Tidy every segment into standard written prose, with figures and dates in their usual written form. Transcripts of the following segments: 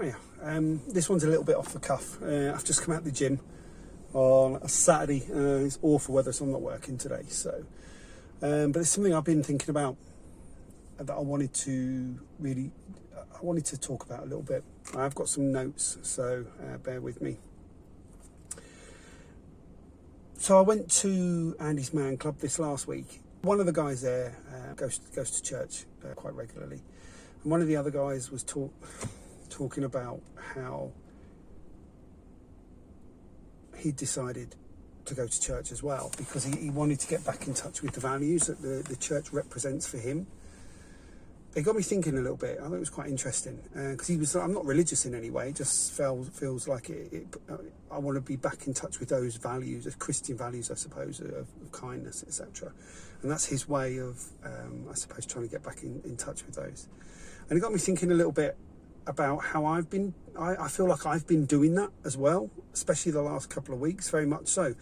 Yeah, this one's a little bit off the cuff. I've just come out of the gym on a Saturday. It's awful weather, so I'm not working today. So, but it's something I've been thinking about that I wanted to talk about a little bit. I've got some notes, so bear with me. So I went to Andy's Man Club this last week. One of the guys there goes to church quite regularly, and one of the other guys was talking about how he decided to go to church as well because he wanted to get back in touch with the values that the church represents for him. It got me thinking a little bit. I thought it was quite interesting because I'm not religious in any way. It just feels like I want to be back in touch with those values, of Christian values, I suppose, of kindness, etc. And that's his way of, I suppose, trying to get back in touch with those. And it got me thinking a little bit about how I feel like I've been doing that as well, especially the last couple of weeks, very much so.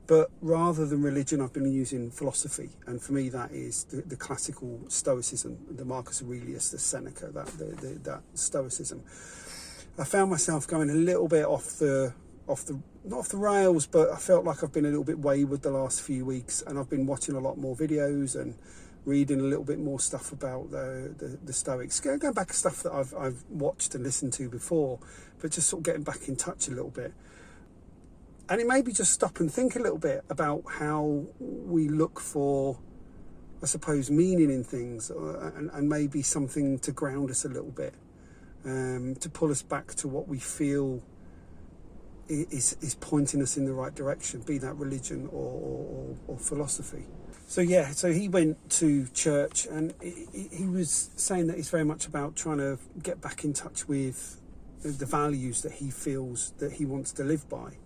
But rather than religion, I've been using philosophy. And for me, that is the classical Stoicism, the Marcus Aurelius, the Seneca, that Stoicism. I found myself going a little bit not off the rails, but I felt like I've been a little bit wayward the last few weeks, and I've been watching a lot more videos and reading a little bit more stuff about the Stoics, going back to stuff that I've watched and listened to before, but just sort of getting back in touch a little bit. And it made me just stop and think a little bit about how we look for, I suppose, meaning in things, and maybe something to ground us a little bit, to pull us back to what we feel is pointing us in the right direction, be that religion or philosophy. So he went to church, and he was saying that it's very much about trying to get back in touch with the values that he feels that he wants to live by.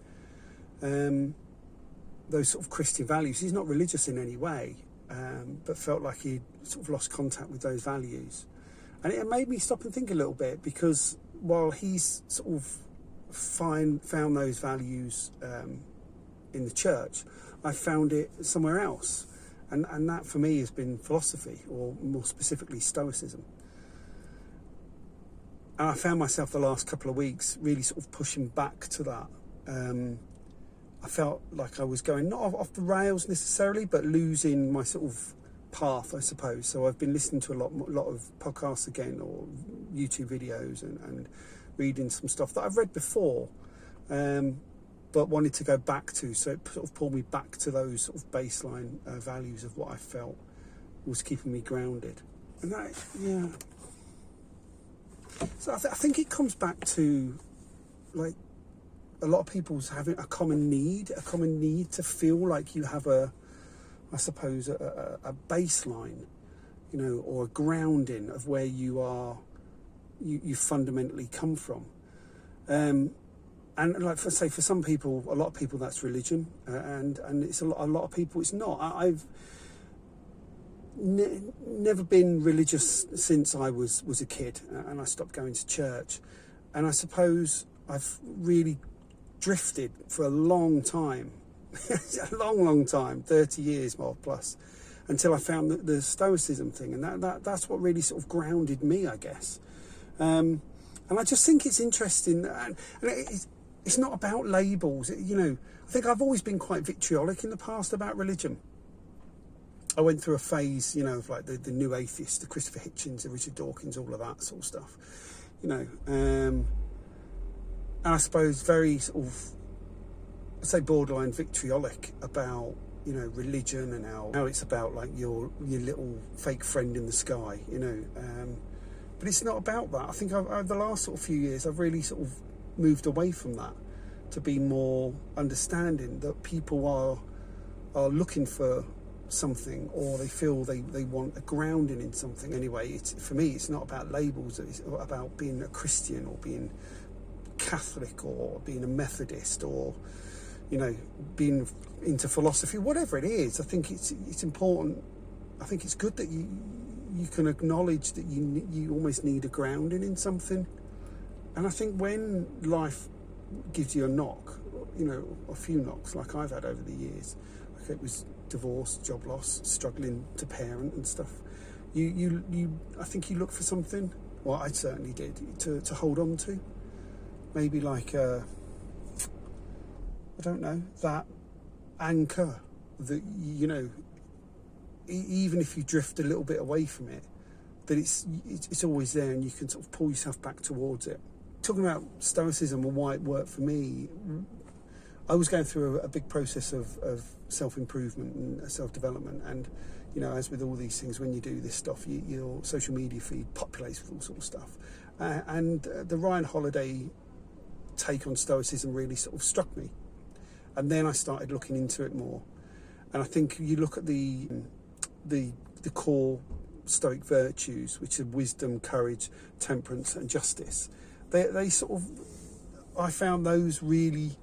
Those sort of Christian values. He's not religious in any way, but felt like he'd sort of lost contact with those values. And it made me stop and think a little bit, because while he's sort of found those values in the church, I found it somewhere else. And that for me has been philosophy, or more specifically Stoicism. And I found myself the last couple of weeks really sort of pushing back to that. I felt like I was going not off the rails necessarily, but losing my sort of path, I suppose. So I've been listening to a lot of podcasts again, or YouTube videos, and reading some stuff that I've read before, but wanted to go back to. So it sort of pulled me back to those sort of baseline values of what I felt was keeping me grounded. And that, yeah. So I think it comes back to, like, a lot of people's having a common need to feel like you have a baseline, or a grounding of where you are, you fundamentally come from. And like for some people, a lot of people, that's religion, and it's a lot of people it's not. I've never been religious since I was a kid, and I stopped going to church, and I suppose I've really drifted for a long time, a long time, 30 years more plus, until I found the Stoicism thing, and that's what really sort of grounded me, I guess. And I just think it's interesting, and it's not about labels. I think I've always been quite vitriolic in the past about religion. I went through a phase, of like the new atheists, the Christopher Hitchens, the Richard Dawkins, all of that sort of stuff, and I suppose very sort of, I'd say, borderline vitriolic about, religion, and how it's about like your little fake friend in the sky, but it's not about that. I think over the last sort of few years, I've really sort of moved away from that to be more understanding that people are looking for something, or they feel they want a grounding in something. Anyway, for me, it's not about labels. It's about being a Christian, or being Catholic, or being a Methodist, or being into philosophy, whatever it is. I think it's important. I think it's good that you can acknowledge that you almost need a grounding in something. And I think when life gives you a knock, a few knocks like I've had over the years, like it was divorce, job loss, struggling to parent and stuff, I think you look for something, well, I certainly did, to hold on to. Maybe like, I don't know, that anchor that, you know, even if you drift a little bit away from it, that it's always there and you can sort of pull yourself back towards it. Talking about Stoicism and why it worked for me, I was going through a big process of self-improvement and self-development, and, you know, as with all these things, when you do this stuff, your social media feed populates with all sorts of stuff. And the Ryan Holiday take on Stoicism really sort of struck me. And then I started looking into it more. And I think you look at the core Stoic virtues, which are wisdom, courage, temperance and justice. They sort of, I found those really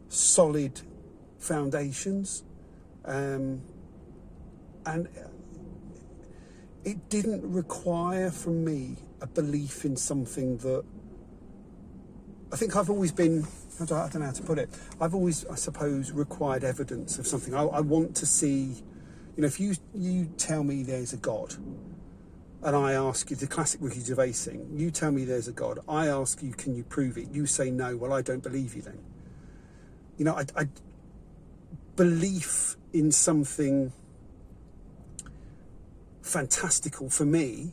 solid foundations. And it didn't require from me a belief in something that, I think I've always been, I don't know how to put it, I've always, I suppose, required evidence of something. I want to see, you know, if you tell me there's a God, and I ask you, the classic Ricky Gervais thing, you tell me there's a God, I ask you, can you prove it? You say no, well, I don't believe you then. You know, I belief in something fantastical for me,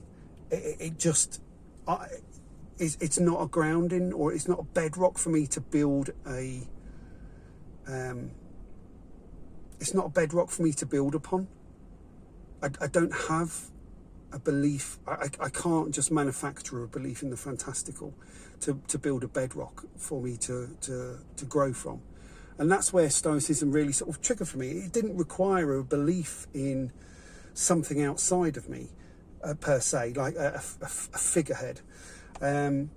it's not a grounding, or it's not a bedrock for me to build a, it's not a bedrock for me to build upon. I don't have a belief. I can't just manufacture a belief in the fantastical to build a bedrock for me to grow from. And that's where Stoicism really sort of triggered for me. It didn't require a belief in something outside of me, per se, like a figurehead. And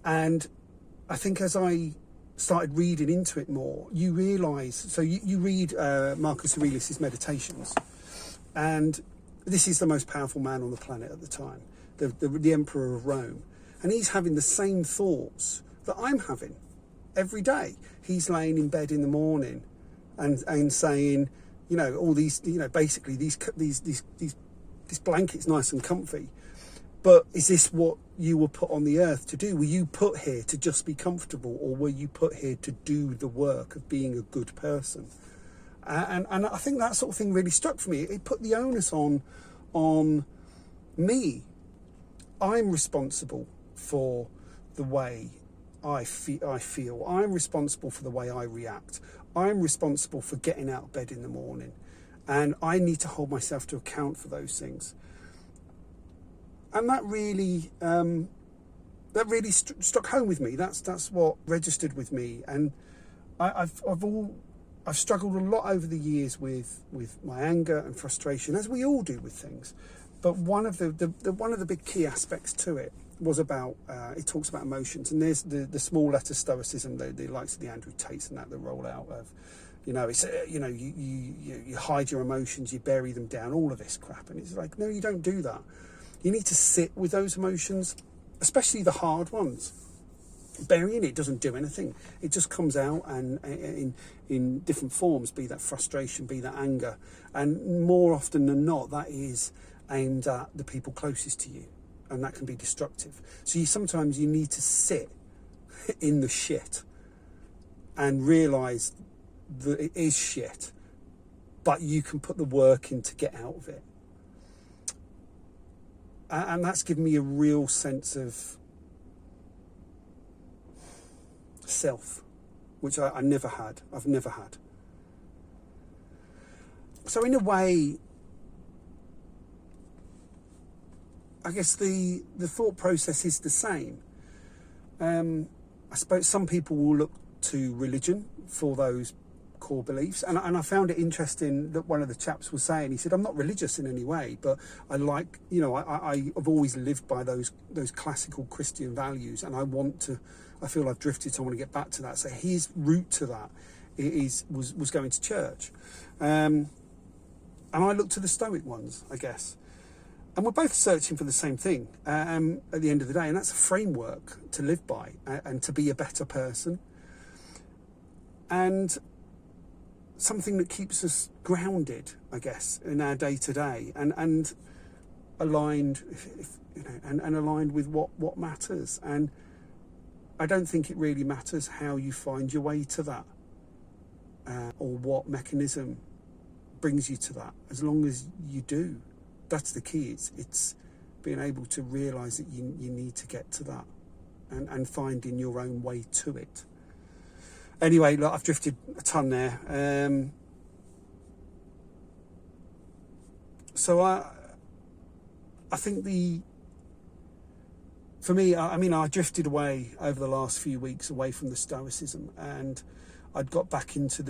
I think as I started reading into it more, you realise, so you read Marcus Aurelius' Meditations, and this is the most powerful man on the planet at the time, the Emperor of Rome, and he's having the same thoughts that I'm having every day. He's laying in bed in the morning and saying, you know, all these, you know, basically this blanket's nice and comfy, but is this what you were put on the earth to do? Were you put here to just be comfortable, or were you put here to do the work of being a good person? And I think that sort of thing really struck for me. It put the onus on me. I'm responsible for the way I feel. I'm responsible for the way I react. I'm responsible for getting out of bed in the morning, and I need to hold myself to account for those things. And that really struck home with me. That's what registered with me. And I've struggled a lot over the years with my anger and frustration, as we all do with things. But one of the big key aspects to it was about, it talks about emotions, and there's the small letter Stoicism, the likes of the Andrew Tates and that roll out of, you know, it's, you know, you hide your emotions, you bury them down, all of this crap. And it's like, no, you don't do that. You need to sit with those emotions, especially the hard ones. Burying it doesn't do anything. It just comes out and in different forms, be that frustration, be that anger. And more often than not, that is aimed at the people closest to you, and that can be destructive. So sometimes you need to sit in the shit and realise that it is shit, but you can put the work in to get out of it. And that's given me a real sense of self, which I never had. I've never had. So in a way, I guess the thought process is the same. I suppose some people will look to religion for those core beliefs, and I found it interesting that one of the chaps was saying, he said, I'm not religious in any way, but I like, you know, I've always lived by those classical Christian values, and I feel I've drifted, so I want to get back to that. So his route to that was going to church, and I looked to the Stoic ones, I guess, and we're both searching for the same thing at the end of the day, and that's a framework to live by and to be a better person, and something that keeps us grounded, I guess, in our day-to-day and aligned, and aligned with what matters. And I don't think it really matters how you find your way to that, or what mechanism brings you to that, as long as you do. That's the key. It's being able to realise that you need to get to that, and finding your own way to it. Anyway, look, I've drifted a ton there. So I think for me, I drifted away over the last few weeks away from the Stoicism, and I'd got back into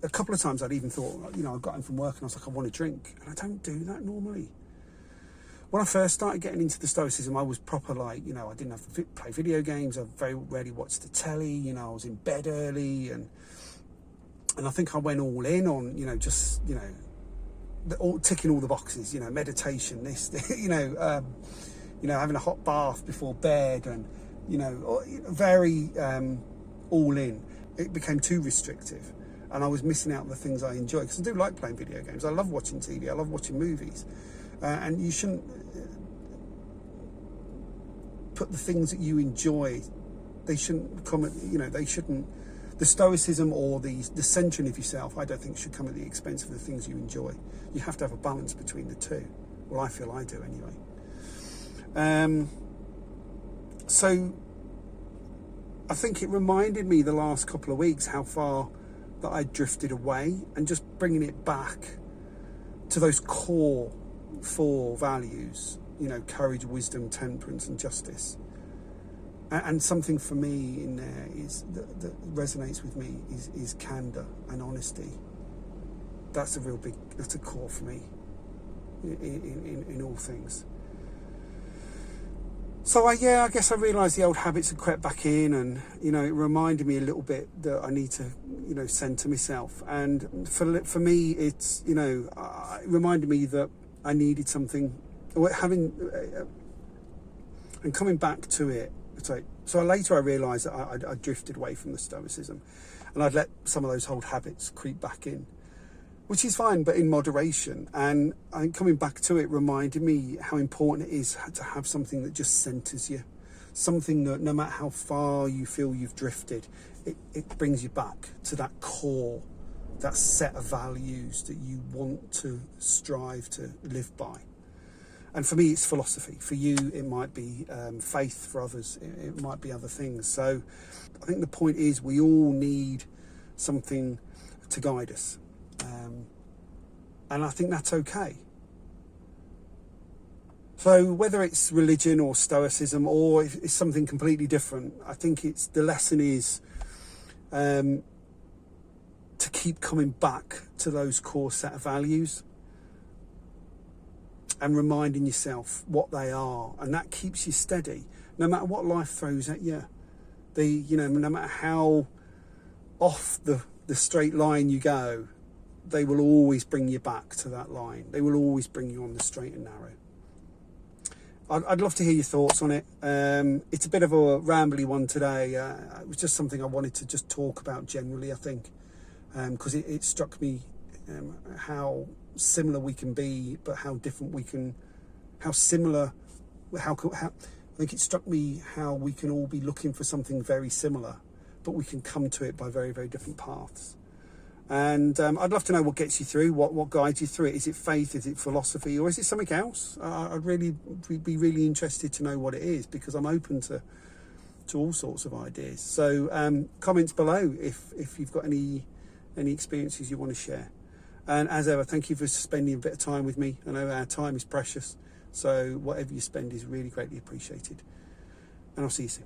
a couple of times I'd even thought, I got home from work and I was like, I want a drink, and I don't do that normally. When I first started getting into the Stoicism, I was proper I didn't have to play video games. I very rarely watched the telly. I was in bed early, and I think I went all in on, ticking all the boxes. Meditation, having a hot bath before bed, and very all in. It became too restrictive, and I was missing out on the things I enjoy, because I do like playing video games. I love watching TV. I love watching movies. And you shouldn't put the things that you enjoy, they shouldn't come at, they shouldn't, the Stoicism or the centering of yourself, I don't think should come at the expense of the things you enjoy. You have to have a balance between the two. Well, I feel I do anyway. So I think it reminded me the last couple of weeks how far that I drifted away, and just bringing it back to those core 4 values, courage, wisdom, temperance and justice. And something for me in there is that resonates with me is candor and honesty. That's a core for me in all things. So I guess I realised the old habits had crept back in, and it reminded me a little bit that I need to centre myself. And for me, it's it reminded me that I needed something, and coming back to it. So later I realised that I drifted away from the Stoicism, and I'd let some of those old habits creep back in, which is fine, but in moderation. And coming back to it reminded me how important it is to have something that just centres you, something that no matter how far you feel you've drifted, it brings you back to that core, that set of values that you want to strive to live by. And for me, it's philosophy. For you, it might be faith. For others, it might be other things. So I think the point is we all need something to guide us. And I think that's okay. So whether it's religion or Stoicism, or if it's something completely different, I think the lesson is to keep coming back to those core set of values and reminding yourself what they are, and that keeps you steady no matter what life throws at you. No matter how off the straight line you go, they will always bring you back to that line. They will always bring you on the straight and narrow. I'd love to hear your thoughts on it. It's a bit of a rambly one today. It was just something I wanted to just talk about generally, I think, because it struck me how similar we can be, but how different we can, I think it struck me how we can all be looking for something very similar, but we can come to it by very, very different paths. And I'd love to know what gets you through, what guides you through it. Is it faith? Is it philosophy? Or is it something else? I'd be really interested to know what it is, because I'm open to all sorts of ideas. So comments below if you've got any experiences you want to share. And as ever, thank you for spending a bit of time with me. I know our time is precious, so whatever you spend is really greatly appreciated. And I'll see you soon.